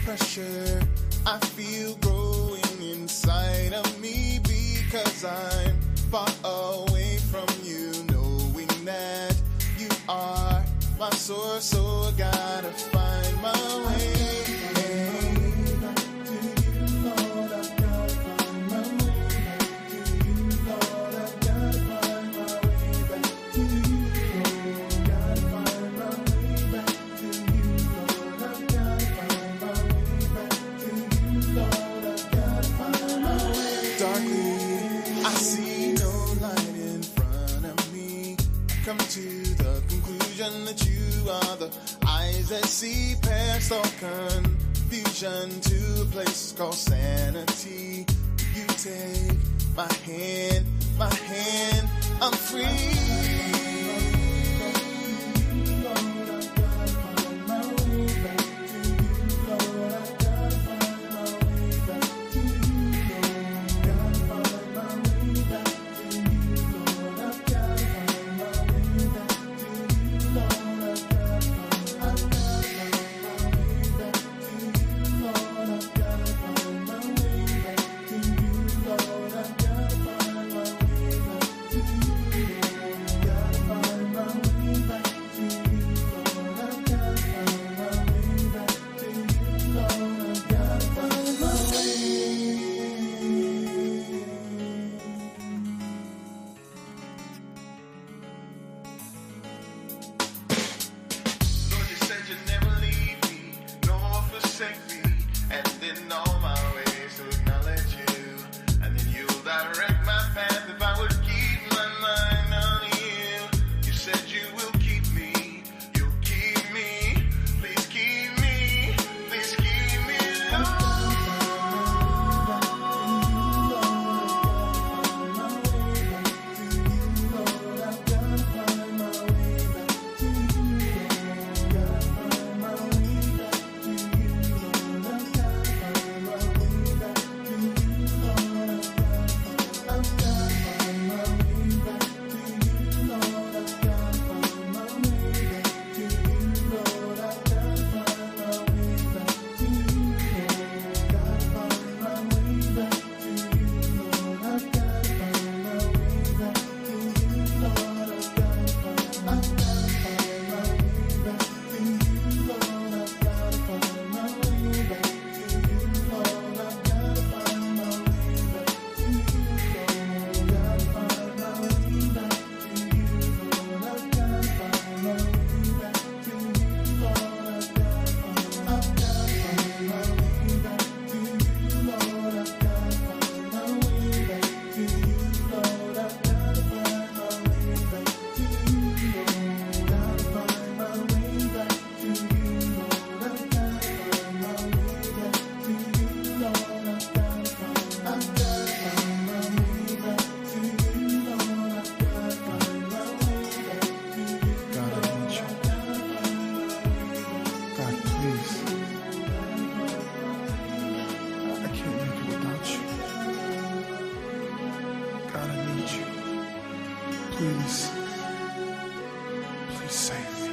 pressure I feel growing inside of me because I'm far away from you, knowing that you are my source, so I gotta find my way. To the conclusion that you are the eyes that see past all confusion to a place called sanity. You take my hand, I'm free. Please save me.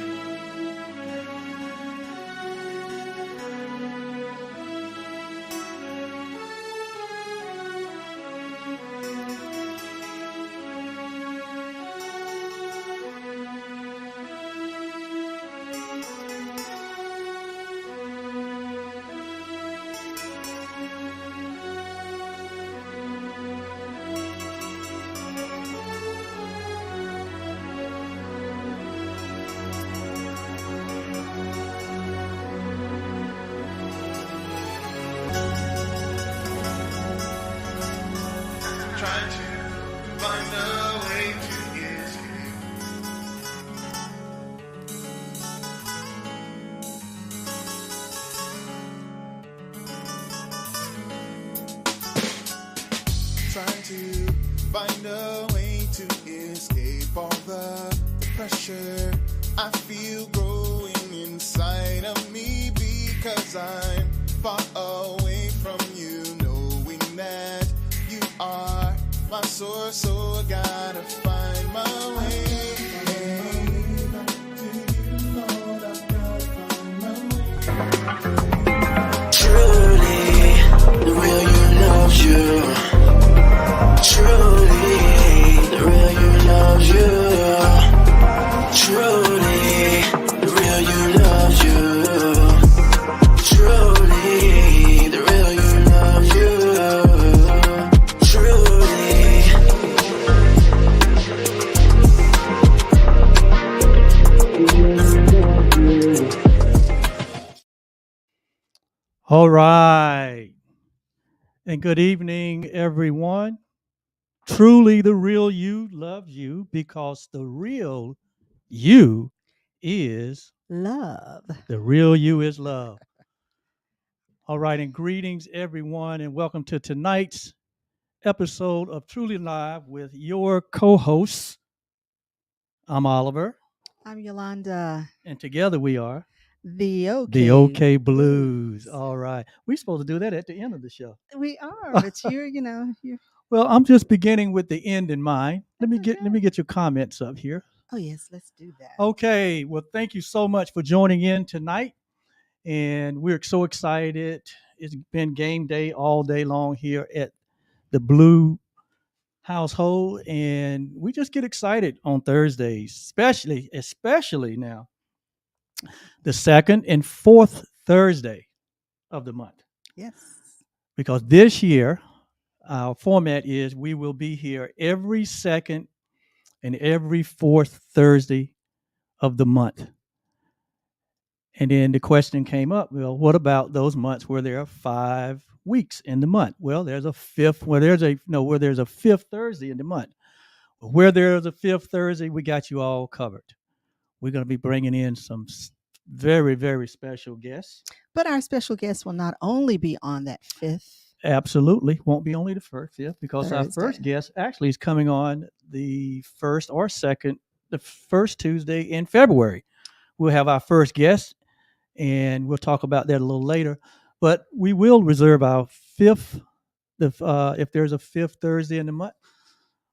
Trying to find a way to escape. Trying to find a way to escape all the pressure I feel growing inside of me because I'm far away from you, knowing that you are my source, so I gotta find my way. All right. And good evening, everyone. Truly, the real you loves you because the real you is Love. the real you is love. All right. And greetings, everyone, and welcome to tonight's episode of Truly Live with your co hosts. I'm Oliver, I'm Yolanda. and together we are The the OK Blues. Blues. All right. We're supposed to do that at the end of the show. We are, but you're. Well, I'm just beginning with the end in mind. Let That's me get let okay. me get your comments up here. Oh yes, let's do that. Okay. Well, thank you so much for joining in tonight. And we're so excited. It's been game day all day long here at the Blue household. And we just get excited on Thursdays, especially now, the second and fourth Thursday of the month. Yes. Because this year, our format is we will be here every second and every fourth Thursday of the month. And then the question came up, well, what about those months where there are 5 weeks in the month? Well, there's a fifth where there's a fifth Thursday in the month. Where there's a fifth Thursday, we got you all covered. We're going to be bringing in some very, very special guests. But our special guest will not only be on that fifth. Absolutely. Won't be only the first, yeah, because our Thursday. first guest actually is coming on the first or second, the first Tuesday in February. We'll have our first guest, and we'll talk about that a little later. But we will reserve our fifth, if there's a fifth Thursday in the month,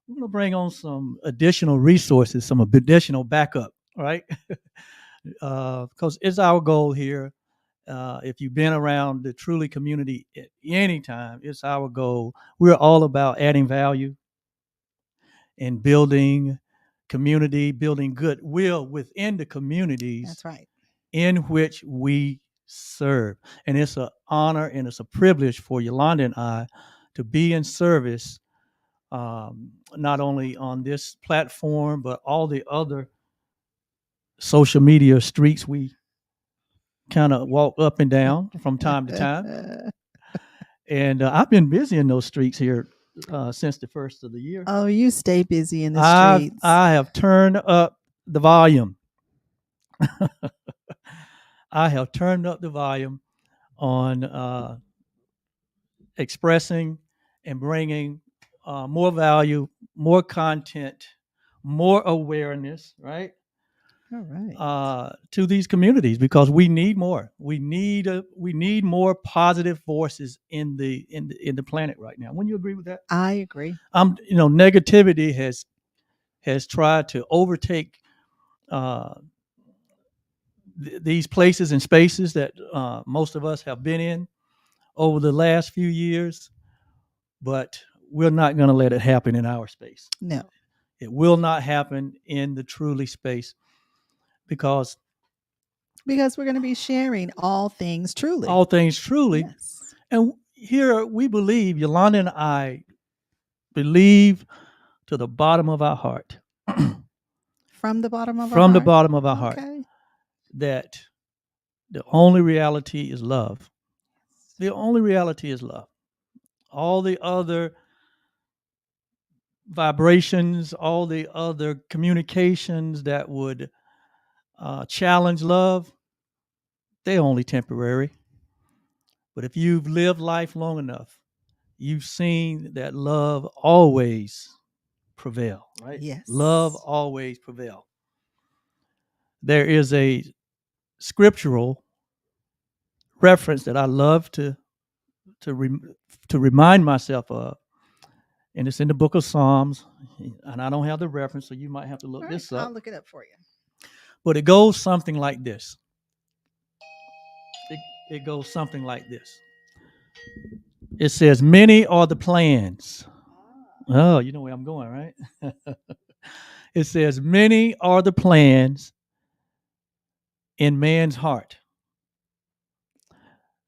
we're going to bring on some additional resources, some additional backup, right? Because it's our goal here. If you've been around the Truly community at any time, it's our goal. We're all about adding value and building community, building goodwill within the communities. That's right. In which we serve. And it's an honor and it's a privilege for Yolanda and I to be in service, not only on this platform, but all the other social media streets we kind of walk up and down from time to time. And I've been busy in those streets here since the first of the year. Oh, you stay busy in the streets. I have turned up the volume. I have turned up the volume on expressing and bringing more value, more content, more awareness, right? All right. To these communities because we need more. We need more positive voices in the planet right now. Wouldn't you agree with that? I agree. Negativity has tried to overtake these places and spaces that most of us have been in over the last few years, but we're not going to let it happen in our space. No. It will not happen in the Truly space because we're going to be sharing all things truly. All things truly. Yes. And here we believe, Yolanda and I believe to the bottom of our heart. From the bottom of From the bottom of our heart. Okay. That the only reality is love. The only reality is love. All the other vibrations, all the other communications that would challenge love, they're only temporary. But if you've lived life long enough, you've seen that love always prevail, right? Yes. Love always prevail. There is a scriptural reference that I love to remind myself of, and it's in the book of Psalms, and I don't have the reference, so you might have to look this up. I'll look it up for you. But it goes something like this. It goes something like this. It says, many are the plans. Oh, you know where I'm going, right? It says, many are the plans in man's heart,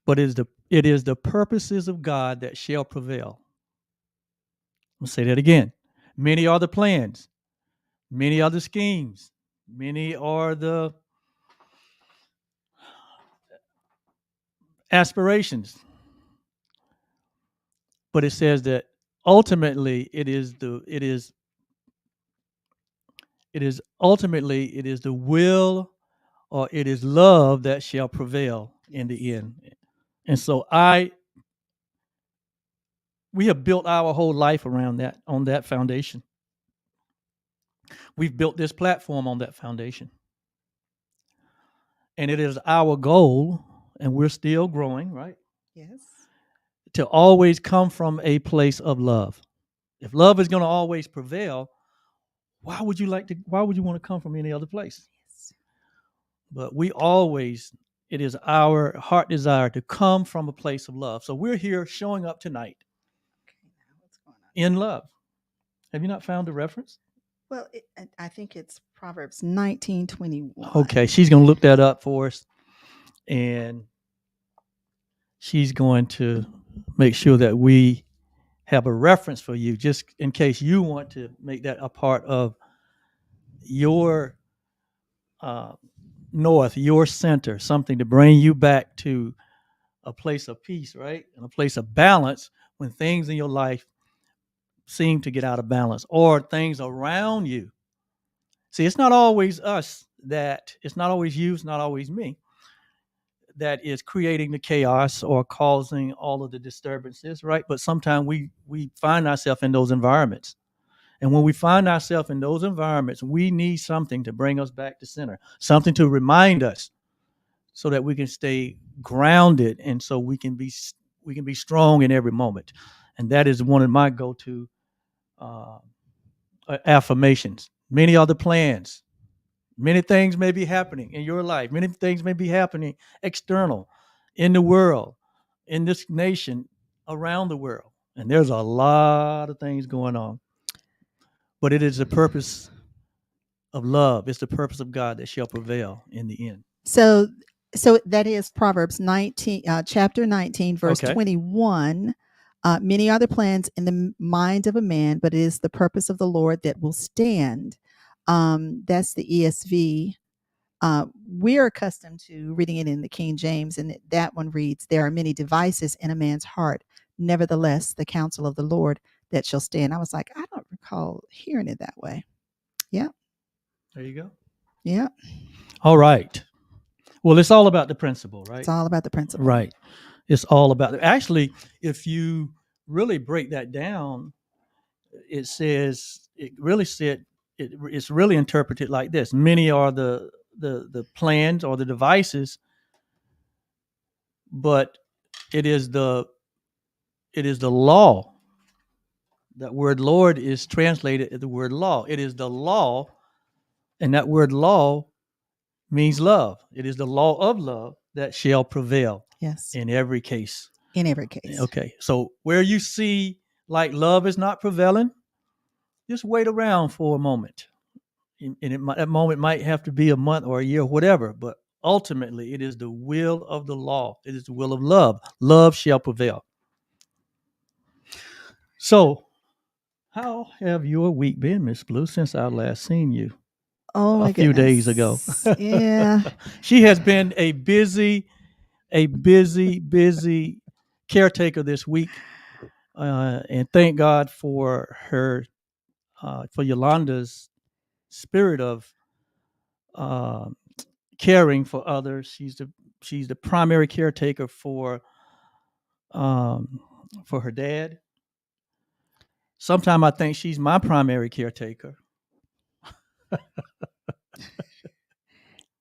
but it is the purposes of God that shall prevail. I'll say that again. Many are the plans. Many are the schemes. Many are the aspirations. But it says that ultimately it is the will, or it is love that shall prevail in the end. And so we have built our whole life around that, on that foundation. We've built this platform on that foundation. And it is our goal, and we're still growing, right? Yes. To always come from a place of love. If love is going to always prevail, why would you want to come from any other place? Yes. But it is our heart desire to come from a place of love. So we're here showing up tonight Okay, now what's going on? in love. Have you not found the reference? Well, I think it's Proverbs 19:21. Okay, she's going to look that up for us, and she's going to make sure that we have a reference for you, just in case you want to make that a part of your north, your center, something to bring you back to a place of peace, right? And a place of balance when things in your life seem to get out of balance, or things around you. See, it's not always it's not always you, it's not always me that is creating the chaos or causing all of the disturbances, right? But sometimes we find ourselves in those environments. And when we find ourselves in those environments, we need something to bring us back to center, something to remind us so that we can stay grounded, and so we can be strong in every moment. And that is one of my go-to affirmations. Many are the plans. Many things may be happening in your life. Many things may be happening external, in the world, in this nation, around the world. And there's a lot of things going on. But it is the purpose of love. It's the purpose of God that shall prevail in the end. So that is Proverbs 19, chapter 19, verse Okay. 21. Many are the plans in the mind of a man, but it is the purpose of the Lord that will stand. That's the ESV. We're accustomed to reading it in the King James, and that one reads, "There are many devices in a man's heart. Nevertheless, the counsel of the Lord that shall stand." I was like, I don't recall hearing it that way. Yeah. There you go. Yeah. All right. Well, it's all about the principle, right? It's all about the principle. Right. It's all about actually, if you really break that down, it's really interpreted like this: many are the plans or the devices, but it is the law. That word Lord is translated as the word law. It is the law, and that word law means love. It is the law of love that shall prevail. Yes. In every case. In every case. Okay. So where you see like love is not prevailing, just wait around for a moment. And that moment might have to be a month or a year, or whatever, but ultimately it is the will of the law. It is the will of love. Love shall prevail. So how have your week been, Miss Blue, since I last seen you? Oh, a few days ago. Yeah. She has been a busy caretaker this week. And thank God for her, for Yolanda's spirit of caring for others. She's the primary caretaker for her dad. Sometimes I think she's my primary caretaker.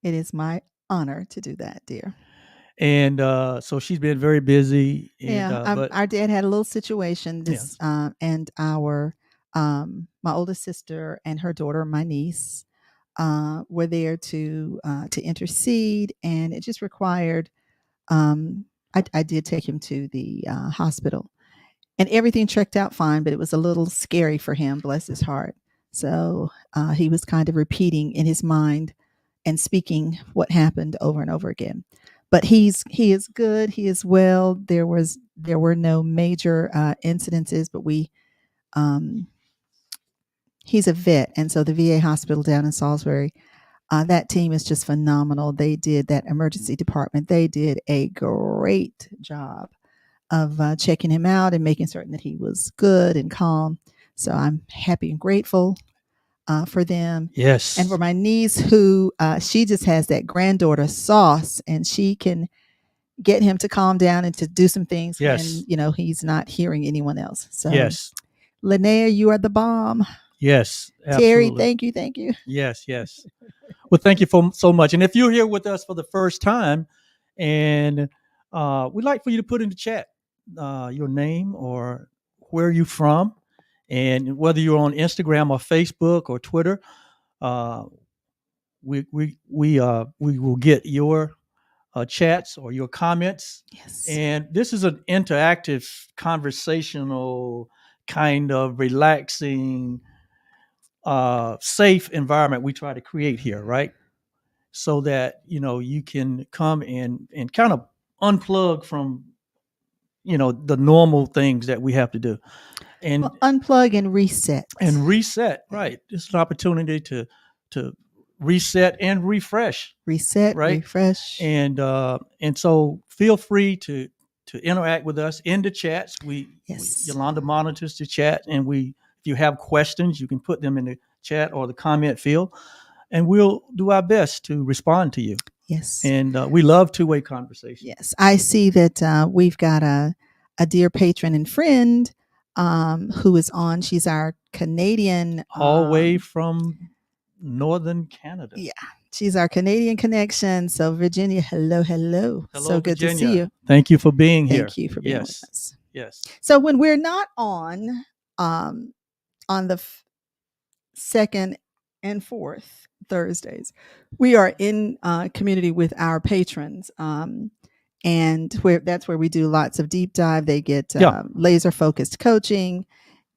It is my honor to do that, dear. And so she's been very busy. And, but our dad had a little situation. This and our my oldest sister and her daughter, my niece, were there to intercede, and it just required. I did take him to the hospital, and everything checked out fine, but it was a little scary for him. Bless his heart. So he was kind of repeating in his mind and speaking what happened over and over again. But he is good. He is well. There were no major incidences, but he's a vet, and so the VA hospital down in Salisbury That team is just phenomenal. They did that emergency department. They did a great job of checking him out and making certain that he was good and calm. So I'm happy and grateful for them. Yes. And for my niece, who she just has that granddaughter sauce, and she can get him to calm down and to do some things Yes. when he's not hearing anyone else. So Yes. Linnea, you are the bomb. Yes. Absolutely. Terry, thank you. Yes. Well, thank you so much. And if you're here with us for the first time, and we'd like for you to put in the chat your name or where you're from, and whether you're on Instagram or Facebook or Twitter, we will get your chats or your comments. Yes. And this is an interactive, conversational, kind of relaxing, safe environment we try to create here, right? So that you can come and kind of unplug from the normal things that we have to do, and unplug and reset. Right? It's an opportunity to reset and refresh. Reset, right? Refresh, and so feel free to interact with us in the chats. Yolanda monitors the chat, and if you have questions, you can put them in the chat or the comment field, and we'll do our best to respond to you. Yes. And we love two-way conversation. Yes. I see that we've got a dear patron and friend who is on. She's our Canadian. All the way from Northern Canada. Yeah. She's our Canadian connection. So Virginia, hello. So good Virginia. to see you. Thank you for being here. Thank you for being with us. Yes. So when we're not on the second and fourth Thursdays, we are in community with our patrons, and that's where we do lots of deep dive. They get laser focused coaching,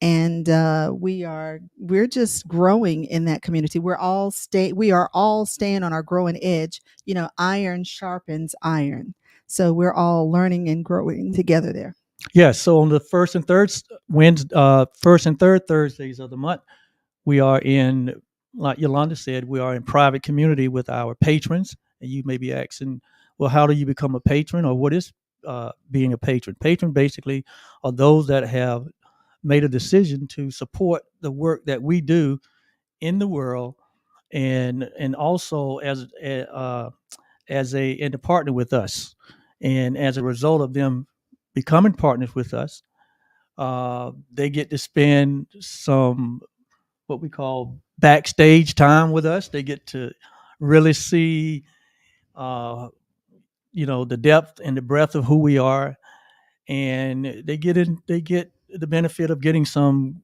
and we're just growing in that community. We are all staying on our growing edge. Iron sharpens iron, so we're all learning and growing together there. Yes. So on the first and third Thursdays of the month, we are in, like Yolanda said, we are in private community with our patrons. And you may be asking, well, how do you become a patron, or what is being a patron? Patron basically are those that have made a decision to support the work that we do in the world, and also and to partner with us. And as a result of them becoming partners with us, they get to spend some what we call backstage time with us. They get to really see the depth and the breadth of who we are, and they get the benefit of getting some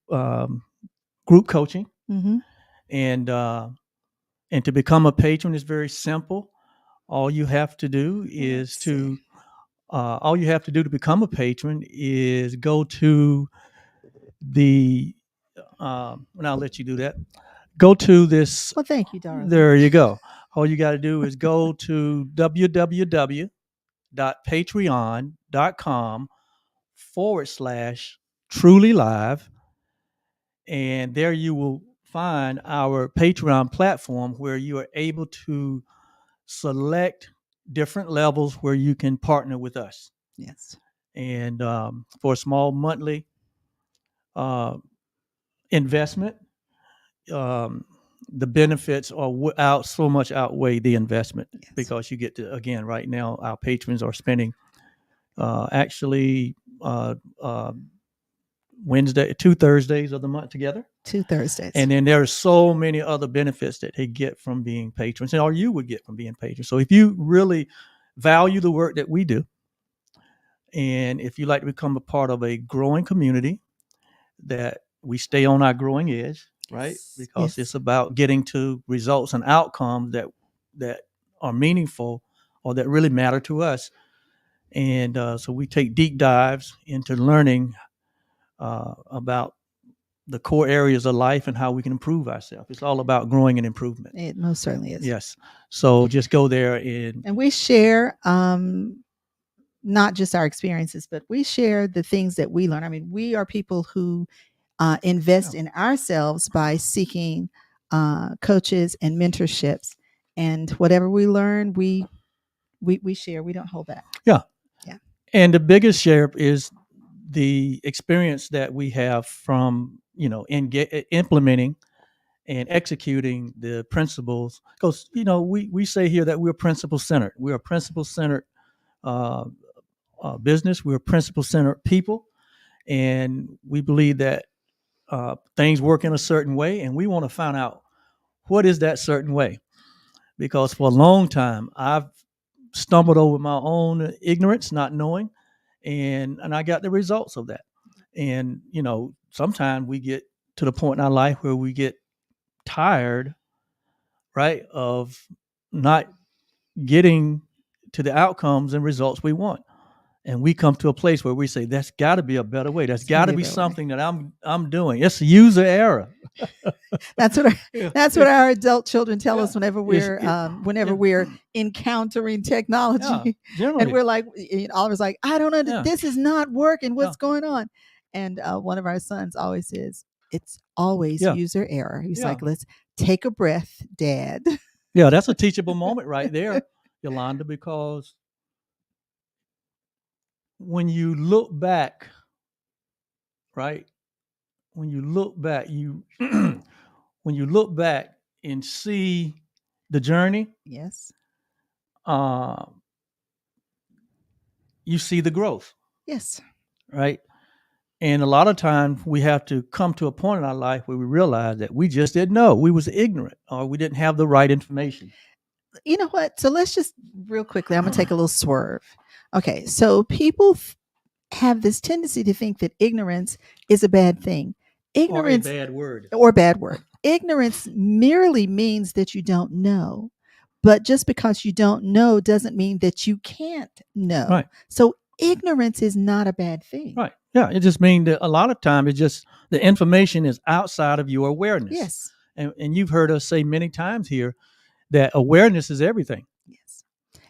group coaching. Mm-hmm. And to become a patron is very simple. All you have to do to become a patron is go to the I'll let you do that. Go to this. Well, thank you, darling. There you go. All you got to do is go to www.patreon.com/trulylive, and there you will find our Patreon platform, where you are able to select different levels where you can partner with us. Yes. And for a small monthly investment, the benefits are so much outweigh the investment. Yes. Because you get to, again, right now our patrons are spending Wednesday, 2 Thursdays of the month together. 2 Thursdays. And then there are so many other benefits that they get from being patrons, or you would get from being patrons. So if you really value the work that we do, and if you like to become a part of a growing community, that we stay on our growing edge, right? Because it's about getting to results and outcomes that are meaningful or that really matter to us. And so we take deep dives into learning about the core areas of life and how we can improve ourselves. It's all about growing and improvement. It most certainly is. Yes. So just go there and we share not just our experiences, but we share the things that we learn. I mean, we are people who invest in ourselves by seeking coaches and mentorships. And whatever we learn, we share. We don't hold back. Yeah. Yeah. And the biggest share is the experience that we have from, implementing and executing the principles. Because, we say here that we're principle centered. We're a principle centered business. We're principle centered people. And we believe that things work in a certain way. And we want to find out what is that certain way. Because for a long time, I've stumbled over my own ignorance, not knowing, and I got the results of that. And sometimes we get to the point in our life where we get tired, right, of not getting to the outcomes and results we want. And we come to a place where we say, that's got to be a better way. That's got to be something that I'm doing. It's user error. That's what our adult children tell us whenever we're encountering technology. And we're like, Oliver's like, I don't understand. This is not working. What's going on? And one of our sons always says, it's always user error. He's like, let's take a breath, Dad. Yeah, that's a teachable moment right there, Yolanda, because when you look back, right? When you look back, when you look back and see the journey, yes, you see the growth. Yes. Right? And a lot of times we have to come to a point in our life where we realize that we just didn't know. We was ignorant or we didn't have the right information. You know what? So let's just real quickly, I'm going to take a little swerve. Okay. So people have this tendency to think that ignorance is a bad thing. Ignorance or a bad word. Ignorance merely means that you don't know. But just because you don't know doesn't mean that you can't know. Right. So ignorance is not a bad thing. Right. Yeah. It just means that a lot of times it's just the information is outside of your awareness. Yes. And you've heard us say many times here that awareness is everything. Yes.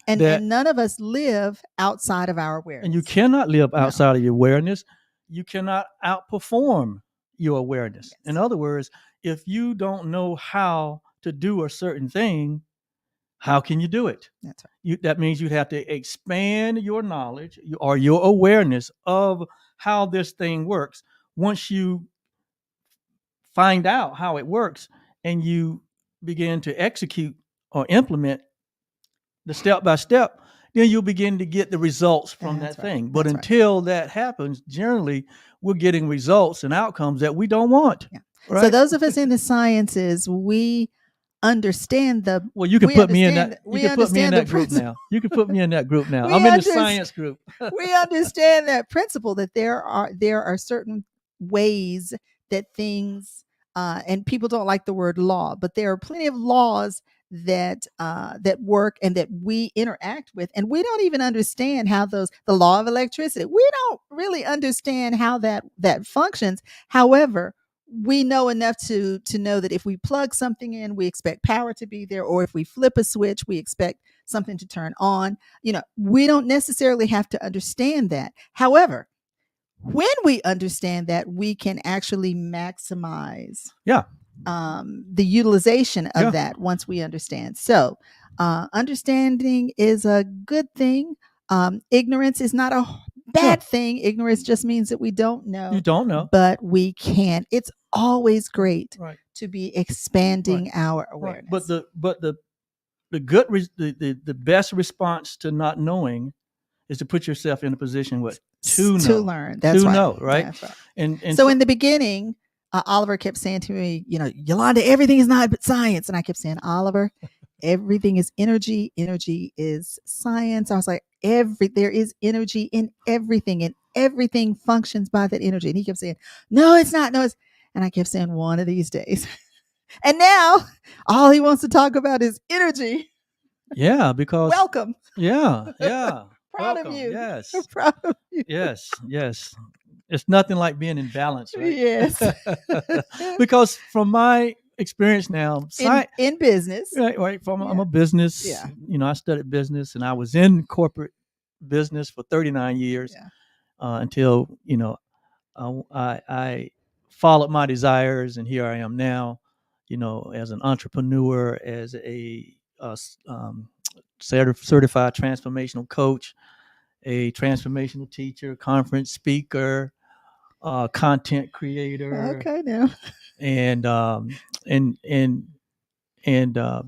And none of us live outside of our awareness. And you cannot live outside of your awareness. You cannot outperform your awareness. Yes. In other words, if you don't know how to do a certain thing, how can you do it? That's right. That means you'd have to expand your knowledge or your awareness of how this thing works. Once you find out how it works and you begin to execute or implement the step by step, then you'll begin to get the results from that thing. But until that happens, generally, we're getting results and outcomes that we don't want. Yeah. Right? So those of us in the sciences, we understand the. Well, you can put me in that. You can put me in that group now. You can put me in that group now. I'm in the science group. We understand that principle that there are certain ways that things, and people don't like the word law, but there are plenty of laws that work and that we interact with, and we don't even understand how the law of electricity. We don't really understand how that functions. However, we know enough to know that if we plug something in, we expect power to be there, or if we flip a switch, we expect something to turn on. We don't necessarily have to understand that. However, when we understand that, we can actually maximize the utilization of that once we understand. So understanding is a good thing. Ignorance is not a bad thing. Ignorance just means that we don't know. You don't know. But we can. It's always great to be expanding our awareness. But the best response to not knowing is to put yourself in a position to learn. That's right. Know, right? That's right. And so in the beginning, Oliver kept saying to me, Yolanda, everything is not science. And I kept saying, Oliver, everything is energy. Energy is science. I was like, there is energy in everything, and everything functions by that energy. And he kept saying, no, it's not. No, it's. And I kept saying, one of these days. And now all he wants to talk about is energy. Yeah, because welcome. Yeah. Proud welcome. of you. Yes. We're proud of you. Yes. It's nothing like being in balance, right? Yes. Because from my experience now, in business, right. I'm a business. Yeah. I studied business, and I was in corporate business for 39 years until I followed my desires, and here I am now. as an entrepreneur, as a certified transformational coach, a transformational teacher, conference speaker, content creator. Okay, now. And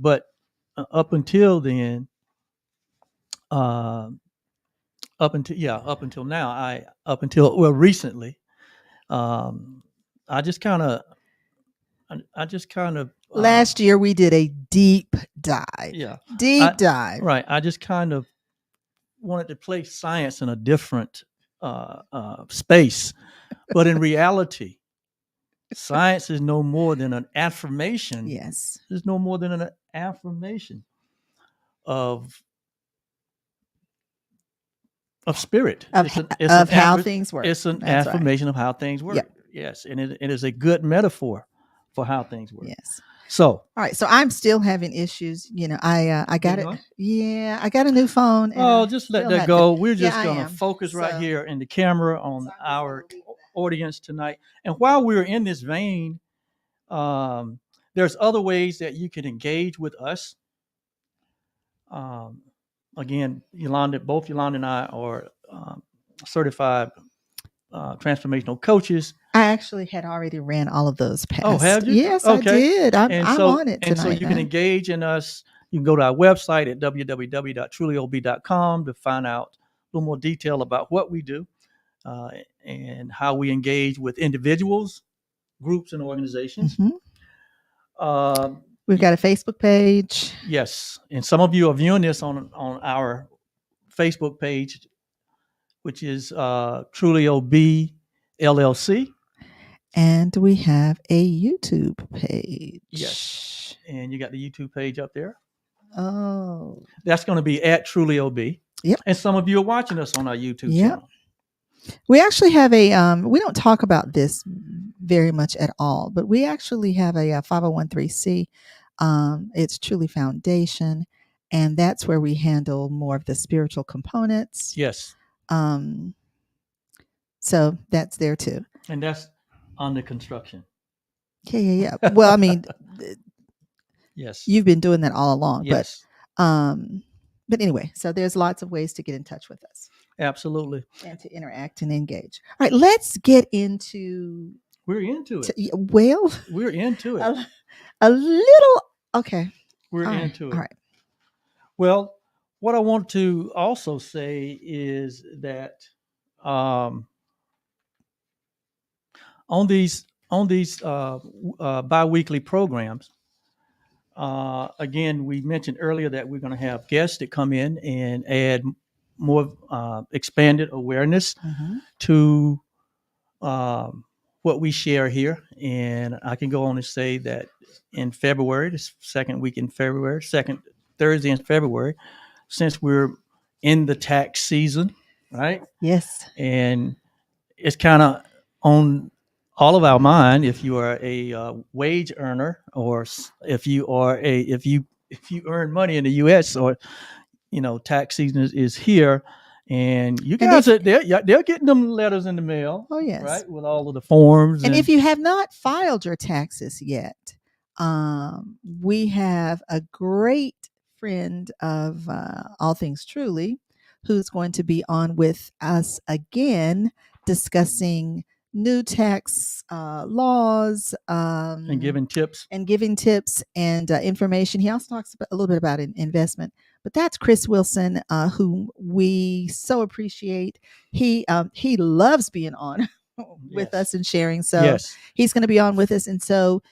but up until then, up until now, recently, I just kind of Last year we did a deep dive. Yeah. Dive. Right. I just kind of wanted to place science in a different space. But in reality, science is no more than an affirmation. Yes. It's no more than an affirmation of spirit. Of how things work. It's an affirmation of how things work. Yep. Yes. And it is a good metaphor for how things work. Yes. So, all right. So I'm still having issues. I got it. Yeah. I got a new phone. And just let that go. We're just going to focus right here in the camera on our audience tonight. And while we're in this vein, there's other ways that you can engage with us. Again, both Yolanda and I are certified transformational coaches. I actually had already ran all of those past. Oh, have you? Yes, okay. I did. I'm on it tonight. And so you can engage in us. You can go to our website at www.trulyob.com to find out a little more detail about what we do and how we engage with individuals, groups, and organizations. Mm-hmm. We've got a Facebook page. Yes. And some of you are viewing this on our Facebook page, which is Truly OB LLC. And we have a YouTube page. Yes. And you got the YouTube page up there. Oh. That's going to be at Truly OB. Yep. And some of you are watching us on our YouTube channel. We actually have we don't talk about this very much at all, but we actually have a 501(c)(3). It's Truly Foundation, and that's where we handle more of the spiritual components. Yes. So that's there too. And that's under construction. Yeah. Well, I mean, yes, you've been doing that all along. Yes. But anyway, so there's lots of ways to get in touch with us. Absolutely. And to interact and engage. All right, let's get into. We're into it. We're into it. A little. Okay. We're into it. All right. Well, what I want to also say is that on these bi-weekly programs, again, we mentioned earlier that we're going to have guests that come in and add more expanded awareness to what we share here. And I can go on and say that in February, this second week in February, second Thursday in February, since we're in the tax season, right? Yes. And it's kind of on all of our mind if you are a wage earner, or if you earn money in the U.S., or tax season is here, and you guys they're getting them letters in the mail. Oh yes, right, with all of the forms. And if you have not filed your taxes yet, we have a great friend of All Things Truly who's going to be on with us again discussing new tax laws and giving tips and information. He also talks a little bit about investment, but that's Chris Wilson, whom we so appreciate. He loves being on with us and sharing. So he's going to be on with us. And so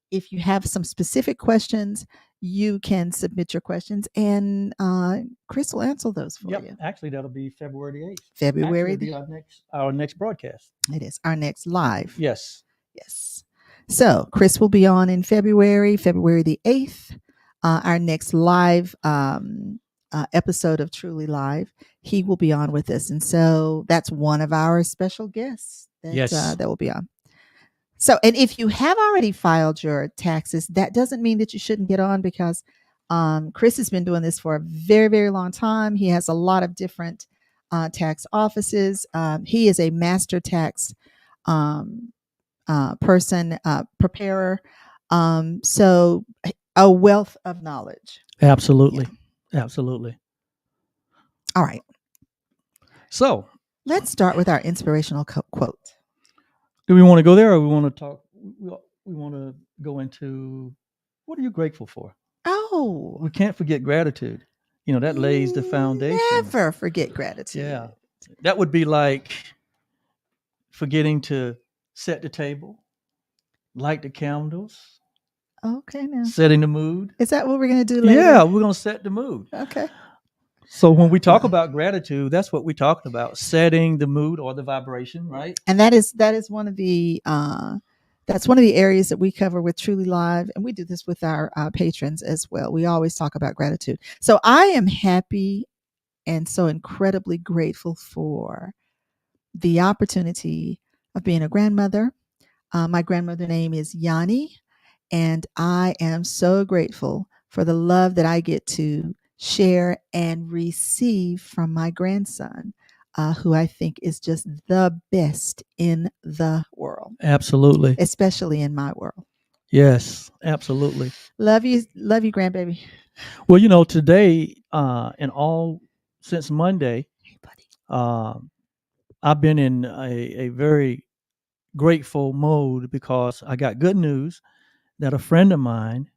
if you have some specific questions, you can submit your questions, and Chris will answer those for you. Actually, that'll be February the 8th. February will be our next broadcast. It is our next live. Yes. So Chris will be on in February the 8th. Our next live episode of Truly Live, he will be on with us, and so that's one of our special guests that will be on. So, and if you have already filed your taxes, that doesn't mean that you shouldn't get on, because Chris has been doing this for a very, very long time. He has a lot of different tax offices. He is a master tax person, preparer. So a wealth of knowledge. Absolutely. Absolutely. All right. So Let's start with our inspirational quote. do we want to go there, or we want to talk? We want to go into what are you grateful for? Oh, We can't forget gratitude. That lays the foundation. Never forget gratitude. Yeah. That would be like forgetting to set the table, light the candles, Okay, now. setting the mood. Is that what we're going to do later? Yeah, we're going to set the mood. Okay. So when we talk about gratitude, that's what we're talking about, setting the mood or the vibration, right? And that is one of the that's one of the areas that we cover with Truly Live, and we do this with our patrons as well. We always talk about gratitude. So I am happy and so incredibly grateful for the opportunity of being a grandmother. My grandmother's name is Yanni, and I am so grateful for the love that I get to share and receive from my grandson, who I think is just the best in the world. Absolutely. Especially in my world. Yes, absolutely. Love you, grandbaby. Well, today and all since Monday, hey, buddy. I've been in a very grateful mode because I got good news that a friend of mine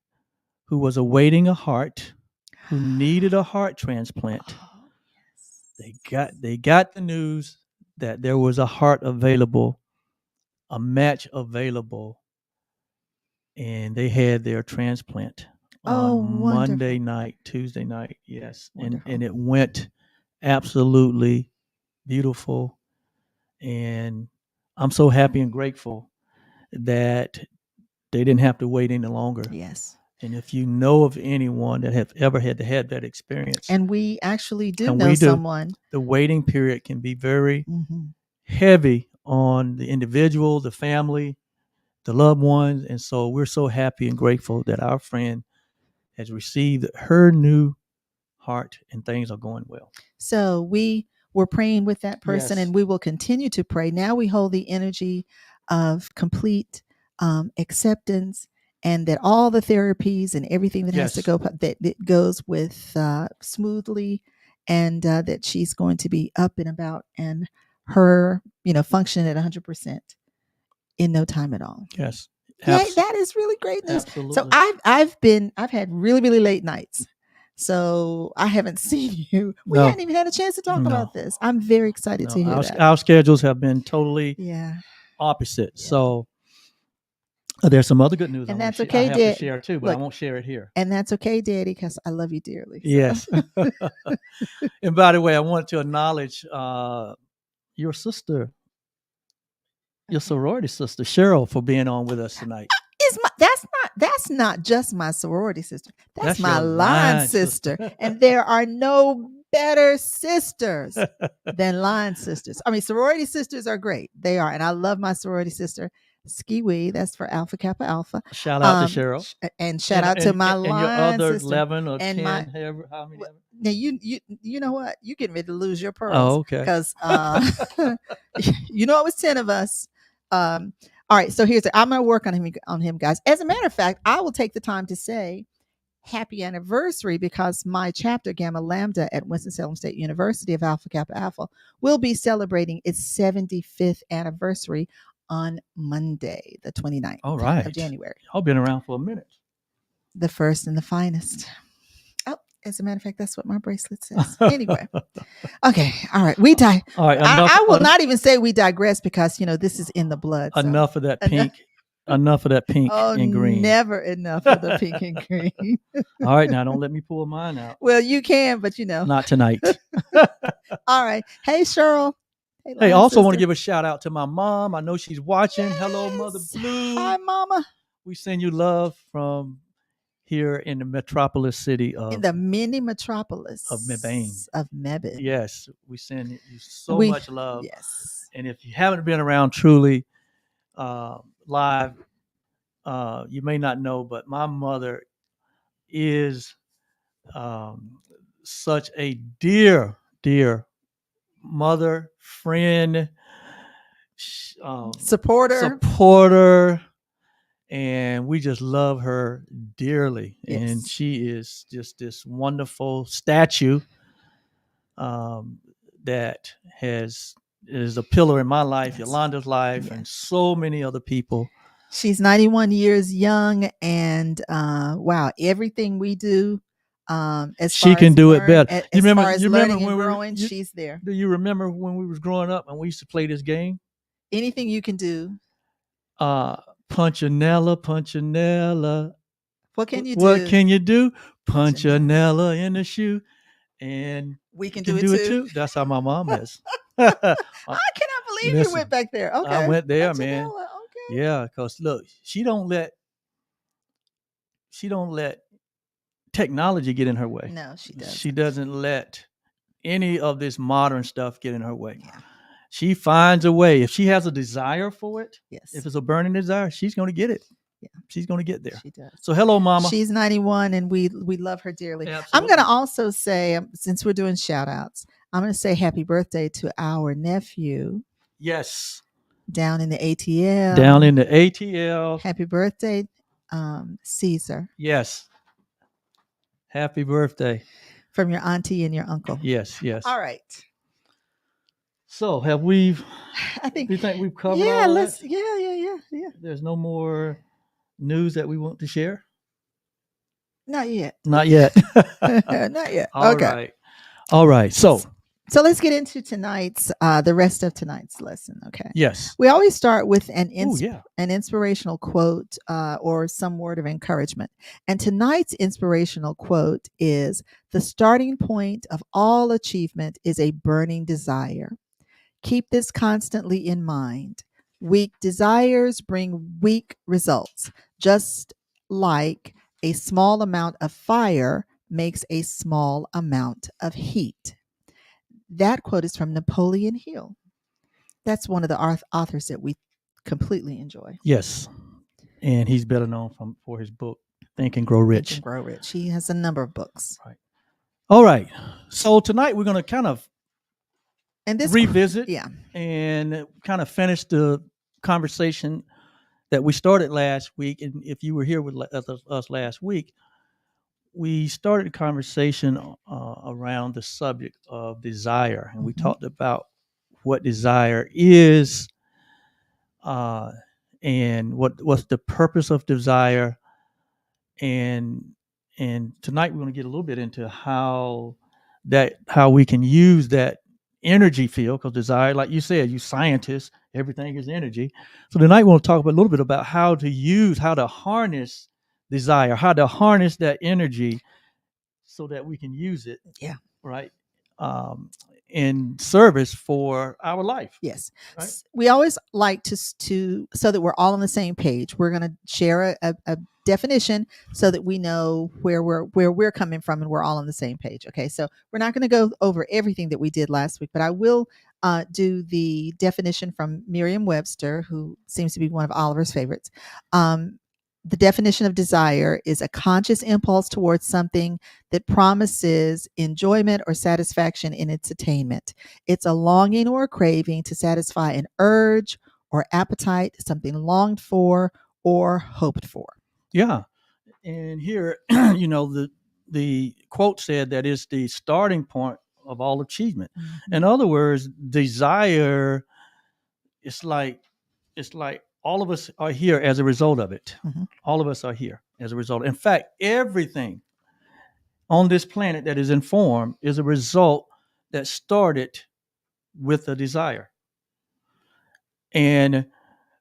who was awaiting a heart, who needed a heart transplant, they got the news that there was a heart available, a match available, and they had their transplant on Monday night, Tuesday night. Yes. And it went absolutely beautiful. And I'm so happy and grateful that they didn't have to wait any longer. Yes. And if you know of anyone that have ever had to have that experience, and we actually do know someone, the waiting period can be very heavy on the individual, the family, the loved ones. And so we're so happy and grateful that our friend has received her new heart and things are going well. So we were praying with that person, and we will continue to pray. Now we hold the energy of complete acceptance, and that all the therapies and everything that has to go, that goes with smoothly, and that she's going to be up and about and her, functioning at 100% in no time at all. Yes. Yeah, that is really great news. Absolutely. So I've had really, really late nights. So I haven't seen you. We hadn't even had a chance to talk about this. I'm very excited to hear that. Our schedules have been totally opposite. Yeah. So there's some other good news. And that's okay, Dad. I have to share too, but I won't share it here. And that's okay, Daddy, because I love you dearly. So. Yes. And by the way, I want to acknowledge your sister, your sorority sister, Cheryl, for being on with us tonight. That's not just my sorority sister. That's my line sister. And there are no better sisters than line sisters. I mean, sorority sisters are great. They are. And I love my sorority sister, Ski Wee. That's for Alpha Kappa Alpha. Shout out to Cheryl. And shout out to my line and your other sister. 11 or and 10. How many? Now, you know what? You're getting ready to lose your pearls. Oh, okay. Because it was 10 of us. All right, so I'm going to work on him, guys. As a matter of fact, I will take the time to say happy anniversary, because my chapter, Gamma Lambda, at Winston-Salem State University of Alpha Kappa Alpha will be celebrating its 75th anniversary on Monday, the 29th of January. I've been around for a minute. The first and the finest. As a matter of fact, that's what my bracelet says. Anyway. Okay. All right. All right. I will not even say we digress, because, this is in the blood. So. Enough of that pink. Enough of that pink and green. Never enough of the pink and green. All right. Now, don't let me pull mine out. Well, you can, but Not tonight. All right. Hey, Cheryl. Hey, I also want to give a shout out to my mom. I know she's watching. Yes. Hello, Mother Blue. Hi, Mama. We send you love from here in the metropolis city in the mini metropolis of Mebane. Yes, we send you so much love. Yes. And if you haven't been around Truly Live, you may not know, but my mother is such a dear mother, friend, supporter, and we just love her dearly. And Yes. she is just this wonderful statue that is a pillar in my life, Yes. Yolanda's life, Yes. and so many other people. She's 91 years young, and wow, everything we do, as She far can as do it better. as You far as remember learning and when growing, she's there. do you remember when we was growing up and we used to play this game? Anything you can do. Punchinella, Punchinella. What can you What do? can you do? Punchinella in the shoe. And We you can can do it too. That's how my mom is. I cannot believe you Listen, went back there. Okay. I went there, man. Punchinella, okay. Yeah, because look, she don't let technology get in her way. No, she doesn't. She doesn't let any of this modern stuff get in her way. Yeah. She finds a way. If she has a desire for it, Yes. if it's a burning desire, she's going to get it. Yeah. She's going to get there. She does. So hello, Mama. She's 91, and we love her dearly. Absolutely. I'm going to also say, since we're doing shout outs, I'm going to say happy birthday to our nephew. Yes. Down in the ATL. Down in the ATL. Happy birthday, Caesar. Yes. Happy birthday. From your auntie and your uncle. Yes, yes. All right. So have we? I think. Do you think we've covered Yeah. all Let's. that? Yeah. There's no more news that we want to share. Not yet. Not yet. Not yet. Okay. All right. So let's get into tonight's the rest of tonight's lesson. Okay. Yes. We always start with an inspirational quote or some word of encouragement. And tonight's inspirational quote is, "The starting point of all achievement is a burning desire. Keep this constantly in mind. Weak desires bring weak results, just like a small amount of fire makes a small amount of heat." That quote is from Napoleon Hill. That's one of the authors that we completely enjoy. Yes. And he's better known for his book, Think and Grow Rich. Think and Grow Rich. He has a number of books. Right. All right. So tonight we're going to kind of revisit and kind of finish the conversation that we started last week. And if you were here with us last week, we started a conversation around the subject of desire. And we talked about what desire is and what's the purpose of desire. And tonight we're going to get a little bit into how we can use that energy field, because desire, like you said, you scientists, everything is energy. So tonight we're going to talk a little bit about how to harness desire, how to harness that energy so that we can use it. Yeah. Right. In service for our life. Yes. Right? We always like to so that we're all on the same page. We're going to share a definition so that we know where we're coming from and we're all on the same page. Okay. So we're not going to go over everything that we did last week, but I will do the definition from Merriam-Webster, who seems to be one of Oliver's favorites. The definition of desire is a conscious impulse towards something that promises enjoyment or satisfaction in its attainment. It's a longing or a craving to satisfy an urge or appetite, something longed for or hoped for. Yeah. And here, the quote said that it's the starting point of all achievement. Mm-hmm. In other words, desire, it's like all of us are here as a result of it. Mm-hmm. All of us are here as a result. In fact, everything on this planet that is in form is a result that started with a desire. And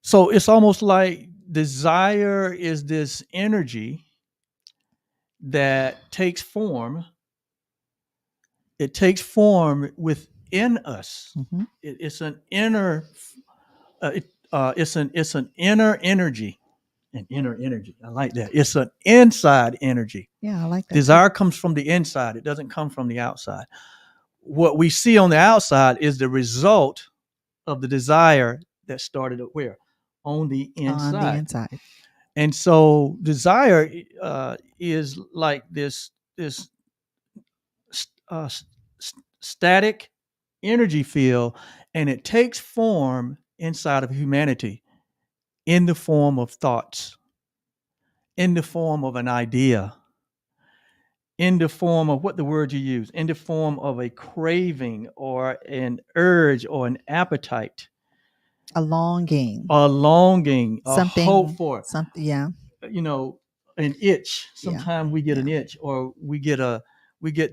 so it's almost like desire is this energy that takes form. It takes form within us. Mm-hmm. It's an inner it's an inner energy, an inner energy. I like that. It's an inside energy. Yeah, I like that. Desire comes from the inside. It doesn't come from the outside. What we see on the outside is the result of the desire that started where? On the inside. On the inside. And so desire is like this static energy field, and it takes form inside of humanity in the form of thoughts. in the form of an idea, in the form of what the word you use, in the form of a craving or an urge or an appetite, a longing, a longing, a hope something, for, something. Yeah, you know, an itch. Yeah. Sometimes we get Yeah. an itch, or we get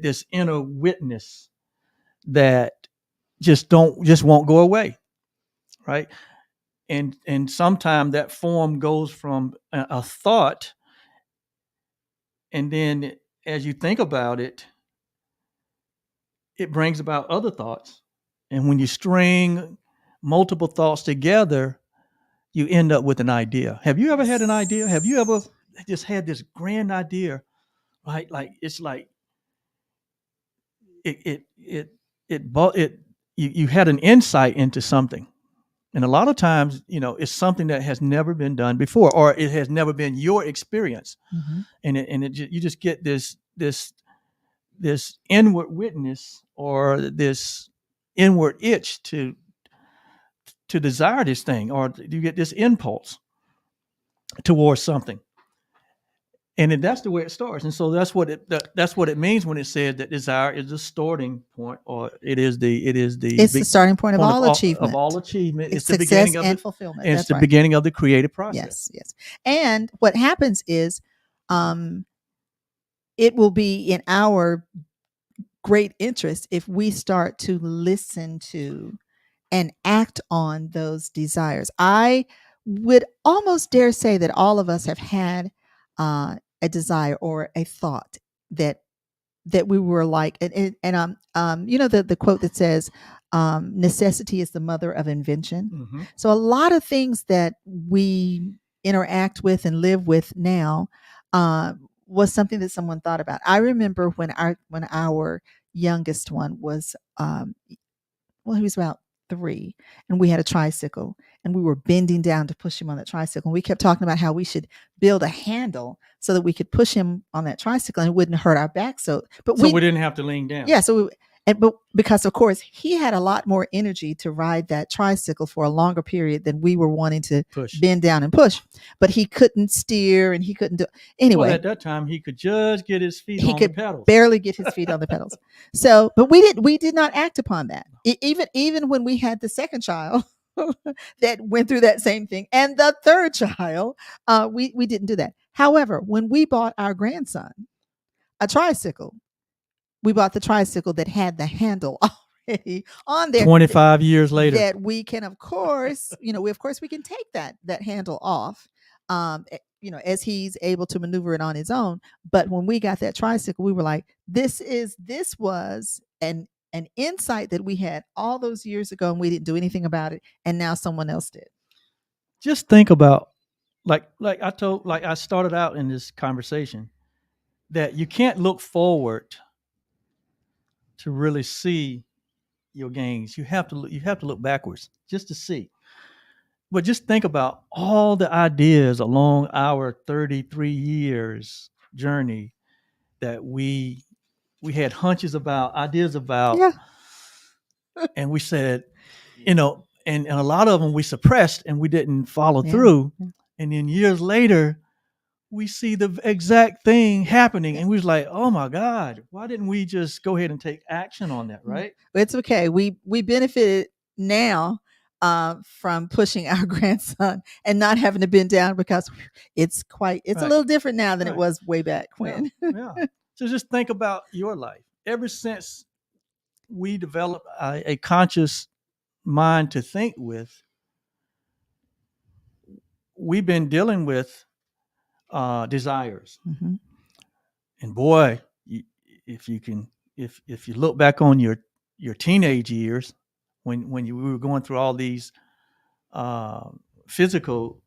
this inner witness that just won't go away, right? And sometimes that form goes from a thought, and then as you think about it, it brings about other thoughts. And when you string multiple thoughts together, you end up with an idea. Have you ever had an idea? Have you ever just had this grand idea, right? Like it's like you had an insight into something. And a lot of times, it's something that has never been done before, or it has never been your experience. Mm-hmm. And you just get this inward witness, or this inward itch to desire this thing, or you get this impulse towards something. And that's the way it starts. And so that's what it means when it said that desire is the starting point, or it's the starting point of all achievement. Of all achievement. It's the beginning of and fulfillment. And it's the beginning of the creative process. Yes. And what happens is, it will be in our great interest if we start to listen to and act on those desires. I would almost dare say that all of us have had a desire or a thought that we were like, and the quote that says, necessity is the mother of invention. Mm-hmm. So a lot of things that we interact with and live with now was something that someone thought about. I remember when our youngest one was, he was about 3, and we had a tricycle, and we were bending down to push him on that tricycle. And we kept talking about how we should build a handle so that we could push him on that tricycle and it wouldn't hurt our back. So we didn't have to lean down. Yeah. But because of course he had a lot more energy to ride that tricycle for a longer period than we were wanting to bend down and push, but he couldn't steer and he couldn't do anyway. Well, at that time he could just get his feet on the pedals. Barely get his feet on the pedals. So, but we did not act upon that. Even when we had the second child that went through that same thing, and the third child, we didn't do that. However, when we bought our grandson a tricycle, we bought the tricycle that had the handle already on there. 25 years later, that we can, of course, we can take that handle off, as he's able to maneuver it on his own. But when we got that tricycle, we were like, this was an insight that we had all those years ago, and we didn't do anything about it, and now someone else did. Just think about, like I started out in this conversation, that you can't look forward to really see your gains. You have to look backwards just to see. But just think about all the ideas along our 33 years journey that we had hunches about, ideas about, and we said, and a lot of them we suppressed and we didn't follow through. And then years later, we see the exact thing happening, and we was like, oh my God, why didn't we just go ahead and take action on that, right? It's okay. We benefited now from pushing our grandson and not having to bend down, because it's a little different now than it was way back when. Yeah. So just think about your life. Ever since we developed a conscious mind to think with, we've been dealing with desires. Mm-hmm. And boy, if you look back on your teenage years, when we were going through all these physical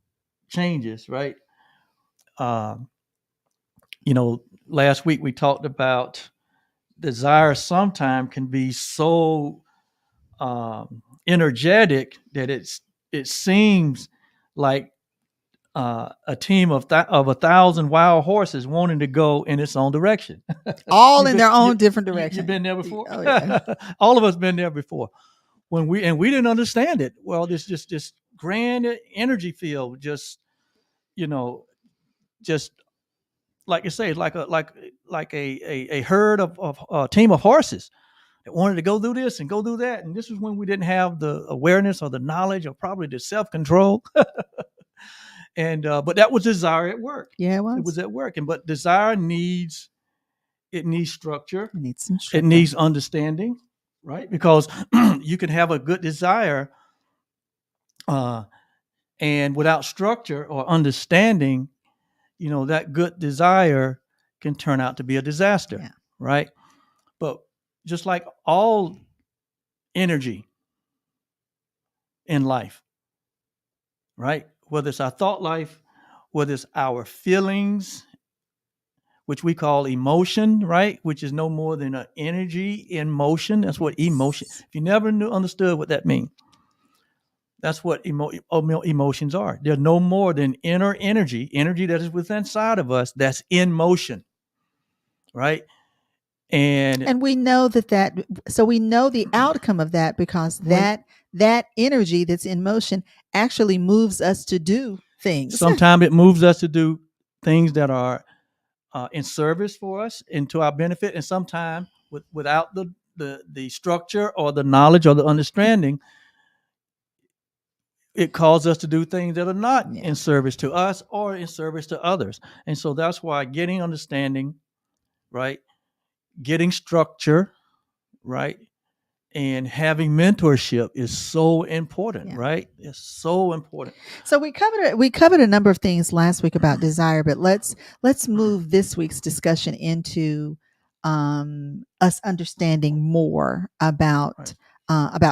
changes, right? Last week we talked about desire sometimes can be so energetic that it seems like a team of 1,000 wild horses wanting to go in its own direction. All in their own different direction. You've been there before? Oh, yeah. All of us been there before. We didn't understand it. Well, this grand energy field just like you say, like a herd of a team of horses that wanted to go do this and go do that. And this was when we didn't have the awareness or the knowledge or probably the self-control. And but that was desire at work. Yeah, it It was. was at work. And but desire needs structure. It needs some It structure. needs understanding, right? Because you can have a good desire, and without structure or understanding, that good desire can turn out to be a disaster, Yeah. right? But just like all energy in life, right? Whether it's our thought life, whether it's our feelings, which we call emotion, right? Which is no more than an energy in motion. That's what emotion. If you never understood what that means, that's what emotions are. They're no more than inner energy that is within inside of us that's in motion, right? And we know that so we know the outcome of that, because that energy that's in motion actually moves us to do things. Sometimes it moves us to do things that are in service for us and to our benefit, and sometimes without the structure or the knowledge or the understanding, it calls us to do things that are not in service to us or in service to others. And so that's why getting understanding, right, getting structure, right, and having mentorship is so important, right? It's so important. So we covered a number of things last week about desire, but let's move this week's discussion into us understanding more about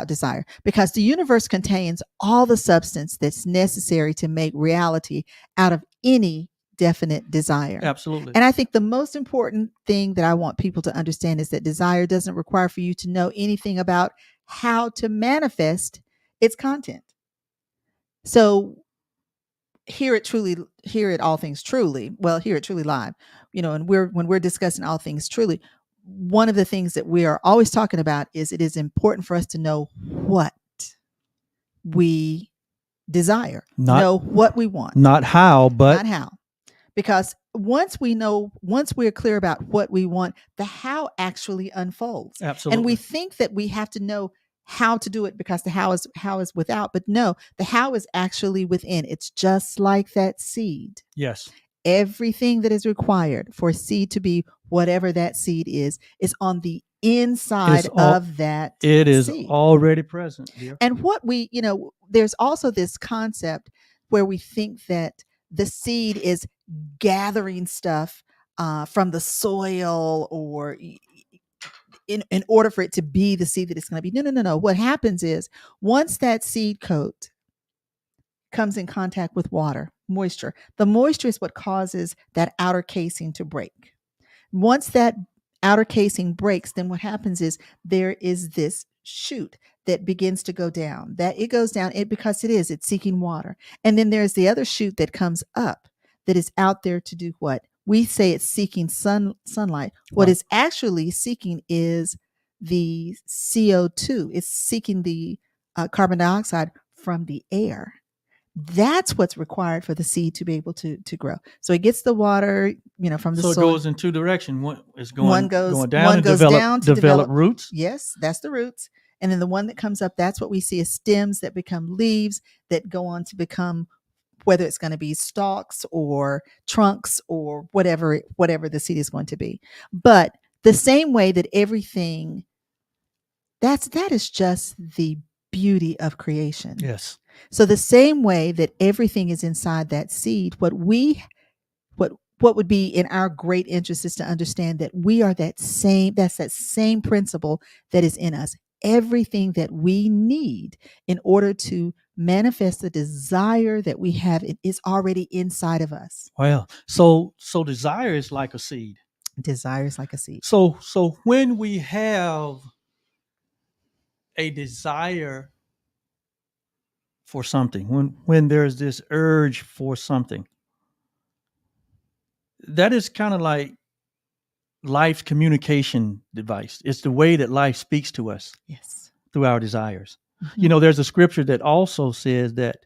desire, because the universe contains all the substance that's necessary to make reality out of any definite desire. Absolutely. And I think the most important thing that I want people to understand is that desire doesn't require for you to know anything about how to manifest its content. So here at All Things Truly, here at Truly Live, and when we're discussing All Things Truly, one of the things that we are always talking about is it is important for us to know what we desire, know what we want, not how. Because once we're clear about what we want, the how actually unfolds. Absolutely. And we think that we have to know how to do it because the how is without, but no, the how is actually within. It's just like that seed. Yes. Everything that is required for a seed to be whatever that seed is on the inside of that seed. It is seed. Already present, dear. And what there's also this concept where we think that the seed is gathering stuff from the soil, or in order for it to be the seed that it's going to be. No. What happens is, once that seed coat comes in contact with water, moisture, the moisture is what causes that outer casing to break. Once that outer casing breaks, then what happens is there is this shoot that begins to go down. That it goes down because it's seeking water. And then there's the other shoot that comes up that is out there to do what? We say it's seeking sunlight. What it's actually seeking is the CO2. It's seeking the carbon dioxide from the air. That's what's required for the seed to be able to grow. So it gets the water, from the soil. So it goes in two directions. One goes down one and goes down to develop roots. Yes, that's the roots. And then the one that comes up, that's what we see as stems that become leaves that go on to become, whether it's going to be stalks or trunks or whatever the seed is going to be. But the same way that everything, that is just the beauty of creation. Yes. So the same way that everything is inside that seed, what would be in our great interest is to understand that we are that same principle that is in us. Everything that we need in order to manifest the desire that we have is already inside of us. Well, so desire is like a seed. Desire is like a seed. So when we have a desire for something, when there's this urge for something, that is kind of like life's communication device. It's the way that life speaks to us. Yes. Through our desires. Mm-hmm. There's a scripture that also says that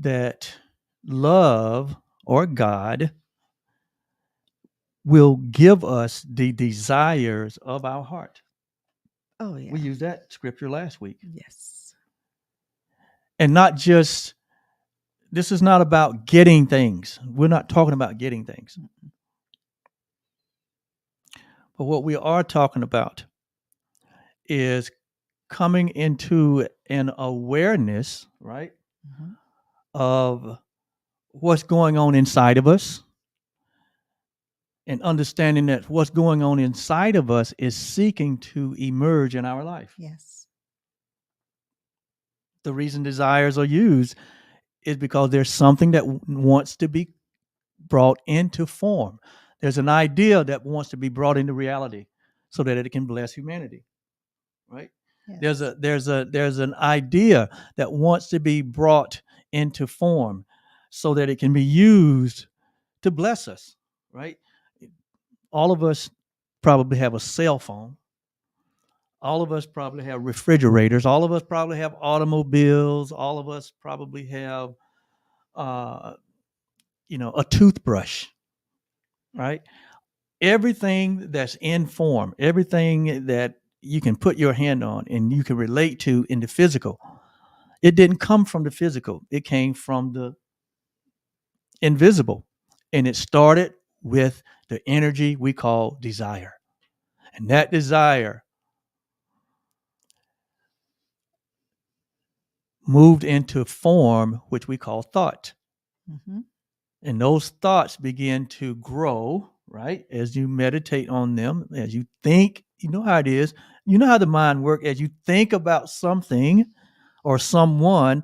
that love or God will give us the desires of our heart. Oh, yeah. We used that scripture last week. Yes. And not just, this is not about getting things. We're not talking about getting things. But what we are talking about is coming into an awareness, right, of what's going on inside of us, and understanding that what's going on inside of us is seeking to emerge in our life. Yes. The reason desires are used is because there's something that wants to be brought into form. There's an idea that wants to be brought into reality so that it can bless humanity, right? Yes. There's an idea that wants to be brought into form so that it can be used to bless us, right? All of us probably have a cell phone. All of us probably have refrigerators. All of us probably have automobiles. All of us probably have, a toothbrush, right? Everything that's in form, everything that you can put your hand on and you can relate to in the physical, it didn't come from the physical. It came from the invisible. And it started with the energy we call desire. And that desire moved into form, which we call thought. Mm-hmm. And those thoughts begin to grow, right? As you meditate on them, as you think, you know how it is. You know how the mind works. As you think about something or someone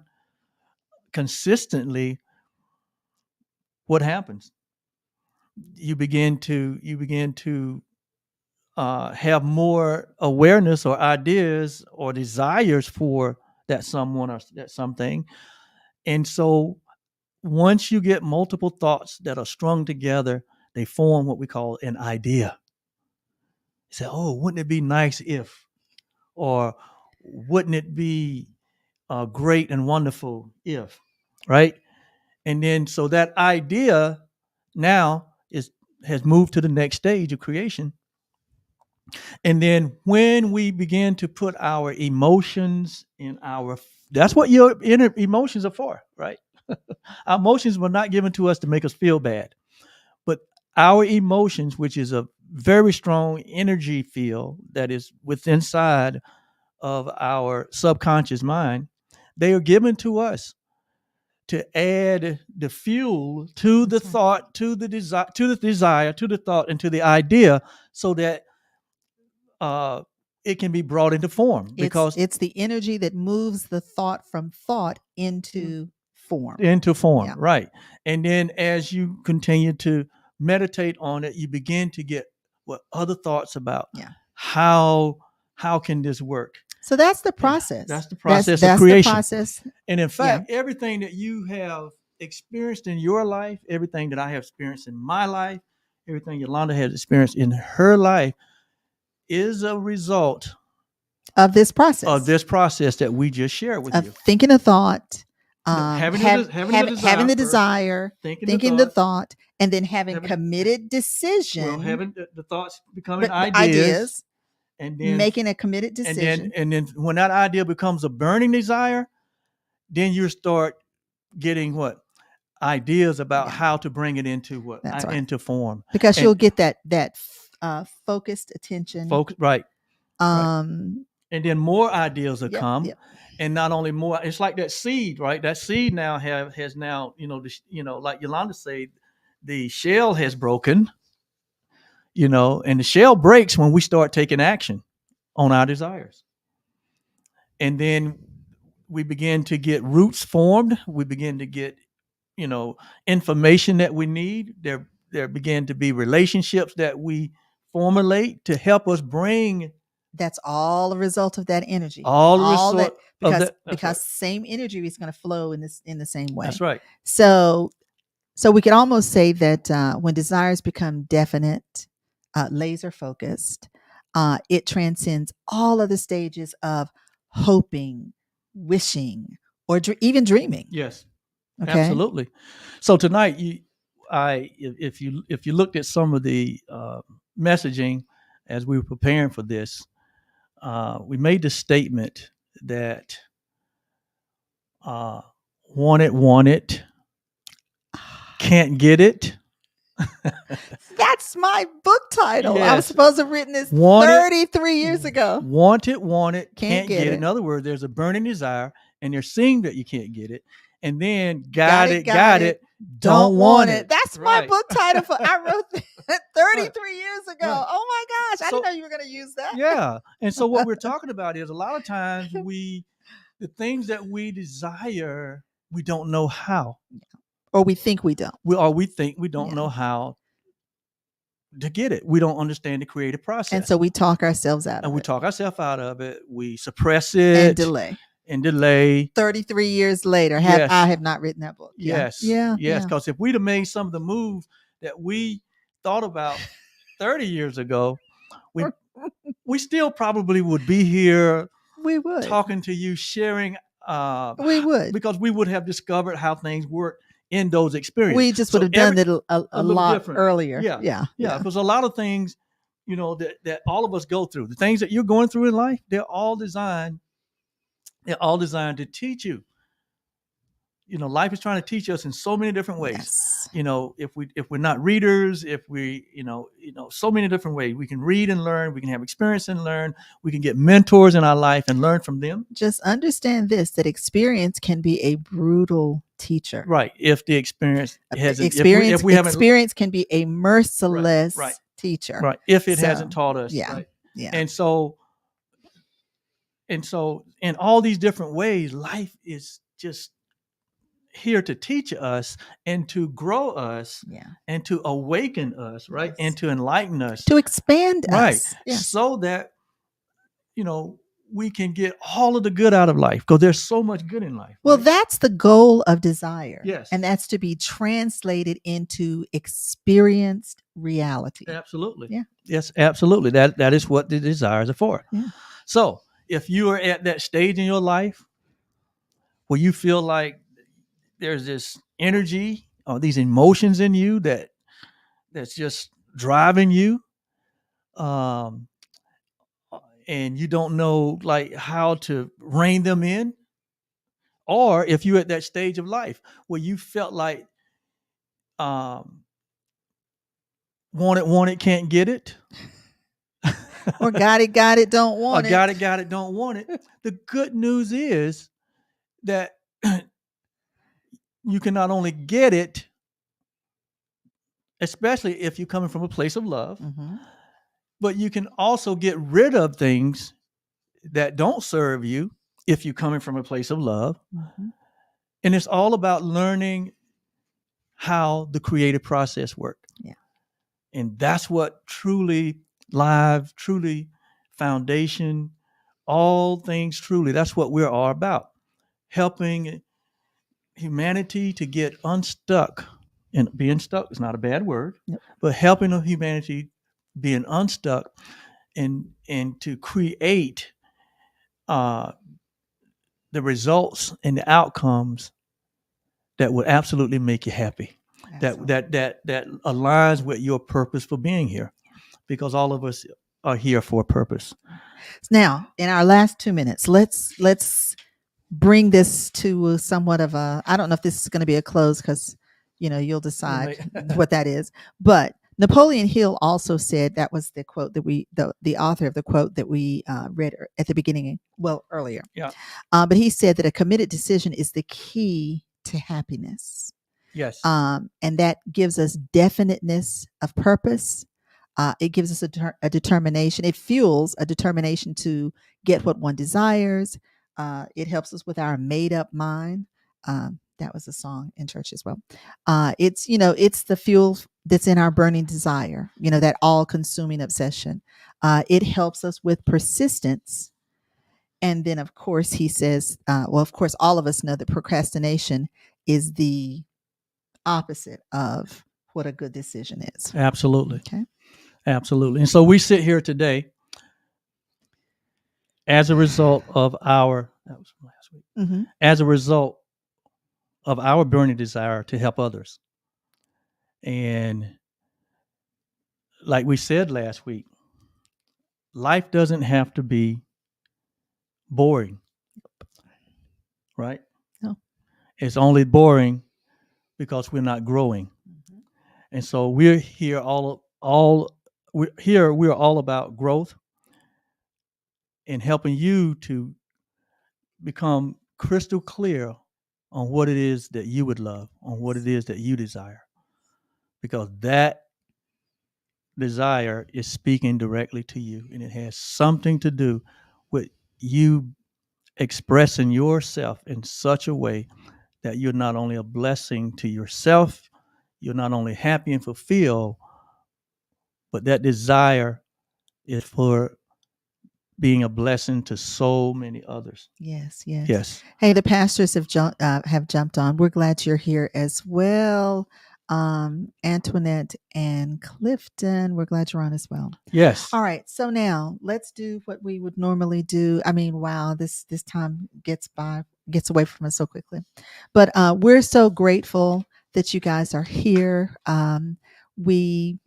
consistently, what happens? You begin to have more awareness or ideas or desires for that someone or that something. And so once you get multiple thoughts that are strung together, they form what we call an idea. You say, oh, wouldn't it be nice if, or wouldn't it be great and wonderful if, right? And then so that idea now has moved to the next stage of creation. And then when we begin to put our emotions in that's what your inner emotions are for, right? Our emotions were not given to us to make us feel bad, but our emotions, which is a very strong energy field that is within inside of our subconscious mind, they are given to us to add the fuel to the thought, to the desire, to the thought, and to the idea, so that it can be brought into form. Because it's the energy that moves the thought from thought into form. Yeah. Right. And then as you continue to meditate on it, you begin to get other thoughts about how can this work. So that's the process. That's the process of creation. The process. And in fact, everything that you have experienced in your life, everything that I have experienced in my life, everything Yolanda has experienced in her life is a result of this process. That we just shared with you. Thinking a thought, having the desire, thinking the thought, and then having committed decision. Well, having the thoughts becoming ideas. And then making a committed decision. And then when that idea becomes a burning desire, then you start getting ideas about how to bring it into into form. Because you'll get that focused attention. Right. And then more ideas will come. Yep. And not only more, it's like that seed, right? That seed now has now, like Yolanda said, the shell has broken. And the shell breaks when we start taking action on our desires. And then we begin to get roots formed. We begin to get, information that we need. There begin to be relationships that we formulate to help us bring. That's all a result of that energy. Because same energy is going to flow in the same way. That's right. So we could almost say that when desires become definite, laser focused, it transcends all of the stages of hoping, wishing, or even dreaming. Yes, okay? Absolutely. So tonight if you looked at some of the messaging as we were preparing for this, we made the statement that want it, can't get it. That's my book title. I was Yes. supposed to have written this Want it. 33 years ago. Want it, Can't get get it. it. In other words, there's a burning desire, and they're seeing that you can't get it, and then got it, don't want it. That's my Right. book title. I wrote that 33 years ago. Right. Oh my gosh. I So- didn't know you were going to use that. Yeah. And so what we're talking about is a lot of times the things that we desire, we don't know how. Or we think we don't. We think we don't Yeah. know how to get it. We don't understand the creative process. And so we talk ourselves out and of we it talk ourselves out of it. We suppress and it delay. and delay. 33 years later, Yes. I have not written that book. Yes. Yeah. Yes. Because if we'd have made some of the moves that we thought about 30 years ago, we still probably would be here We would. talking to you, sharing. We would. Because we would have discovered how things work in those experiences. We just would So have done every- it a little lot different. earlier. Yeah. Yeah. Yeah, because a lot of things, that all of us go through, the things that you're going through in life, they're all designed to teach you. Life is trying to teach us in so many different ways. Yes. If we're not readers, if we, so many different ways. We can read and learn, we can have experience and learn, we can get mentors in our life and learn from them. Just understand this, that experience can be a brutal teacher. Right. If the experience hasn't, Experience, if we haven't, experience can be a merciless right. teacher. right. If it So, hasn't taught us. yeah. Right. Yeah. And so in all these different ways, life is just here to teach us and to grow us Yeah. and to awaken us, right? Yes. And to enlighten us, To expand right? us. Yes. So that, we can get all of the good out of life, because there's so much good in life. Well, right? that's the goal of desire. Yes. And that's to be translated into experienced reality. Absolutely. Yeah. Yes, absolutely. That is what the desires are for. Yeah. So if you are at that stage in your life where you feel like there's this energy or these emotions in you that's just driving you, and you don't know like how to rein them in, or if you're at that stage of life where you felt like want it, can't get it, Or got it, don't want it. got it, don't want it. The good news is that you can not only get it, especially if you're coming from a place of love, Mhm. but you can also get rid of things that don't serve you if you're coming from a place of love. Mhm. And it's all about learning how the creative process works. Yeah. And that's what truly live, truly foundation, all things truly, that's what we're all about. Helping humanity to get unstuck. And being stuck is not a bad word, Yep. but helping humanity being unstuck and to create the results and the outcomes that would absolutely make you happy. Absolutely. That aligns with your purpose for being here, because all of us are here for a purpose. Now, in our last 2 minutes, let's bring this to somewhat of a, I don't know if this is going to be a close, because you'll decide what that is. But Napoleon Hill also said, that was the quote that the author of the quote that we read at the beginning, earlier. Yeah. But he said that a committed decision is the key to happiness. Yes. And that gives us definiteness of purpose. It gives us a determination. It fuels a determination to get what one desires. It helps us with our made up mind. That was a song in church as well. It's the fuel that's in our burning desire, that all consuming obsession. It helps us with persistence. And then, of course, he says, of course, all of us know that procrastination is the opposite of what a good decision is. Absolutely. Okay. Absolutely. And so we sit here today as a result of that was from last week, Mm-hmm. as a result of our burning desire to help others. And like we said last week, life doesn't have to be boring, right? No. It's only boring because we're not growing. Mhm. And so we're here we're all about growth and helping you to become crystal clear on what it is that you would love, on what it is that you desire. Because that desire is speaking directly to you, and it has something to do with you expressing yourself in such a way that you're not only a blessing to yourself, you're not only happy and fulfilled, but that desire is for being a blessing to so many others. Yes, yes. Yes. Hey, the pastors have jumped on. We're glad you're here as well. Antoinette and Clifton, we're glad you're on as well. Yes. All right, so now let's do what we would normally do. I mean, wow, this time gets away from us so quickly. But we're so grateful that you guys are here. We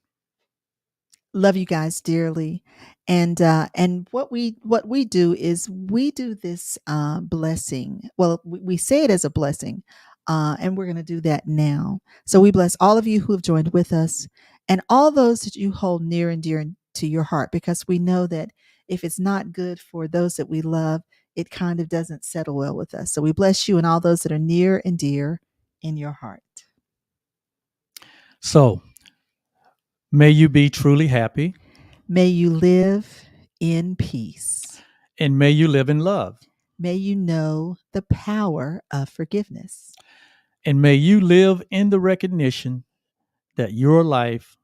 love you guys dearly, and what we do is we do this blessing. Well, we say it as a blessing, and we're going to do that now. So we bless all of you who have joined with us, and all those that you hold near and dear to your heart, because we know that if it's not good for those that we love, it kind of doesn't settle well with us. So we bless you and all those that are near and dear in your heart. So may you be truly happy. May you live in peace. And may you live in love. May you know the power of forgiveness. And may you live in the recognition that your life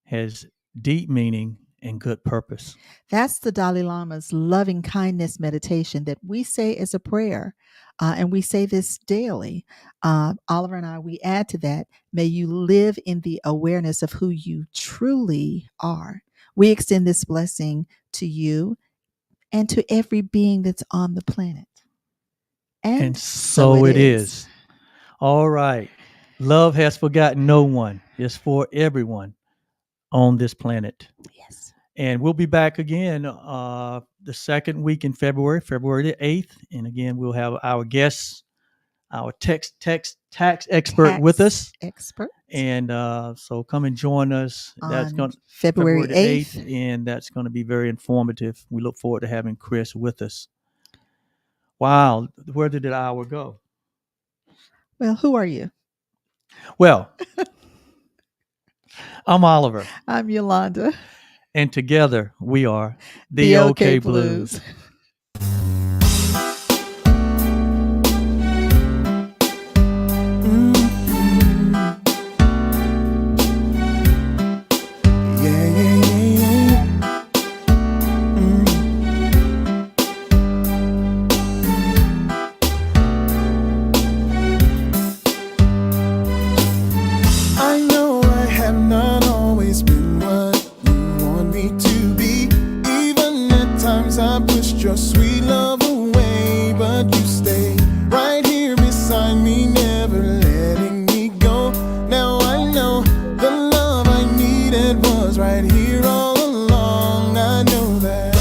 has deep meaning and good purpose. That's the Dalai Lama's loving kindness meditation that we say as a prayer. And we say this daily. Oliver and I, we add to that, may you live in the awareness of who you truly are. We extend this blessing to you and to every being that's on the planet. And so it is. All right. Love has forgotten no one. It's for everyone on this planet. Yes. And we'll be back again the second week in February the 8th. And again, we'll have our guests, our tax expert with us. Expert. And so come and join us. That's going February 8th. And that's going to be very informative. We look forward to having Chris with us. Wow. Where did the hour go? Well, who are you? Well, I'm Oliver. I'm Yolanda. And together we are the OK Blues. Your sweet love away, but you stay right here beside me, never letting me go. Now I know the love I needed was right here all along. I know that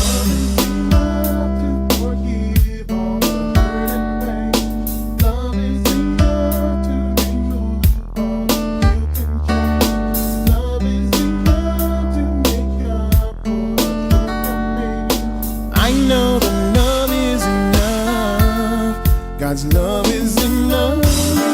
love to forgive all the hurt and pain. Love is enough to remove all the guilt and shame. Love is enough to make up for what I made. I know that love is enough. God's love is enough.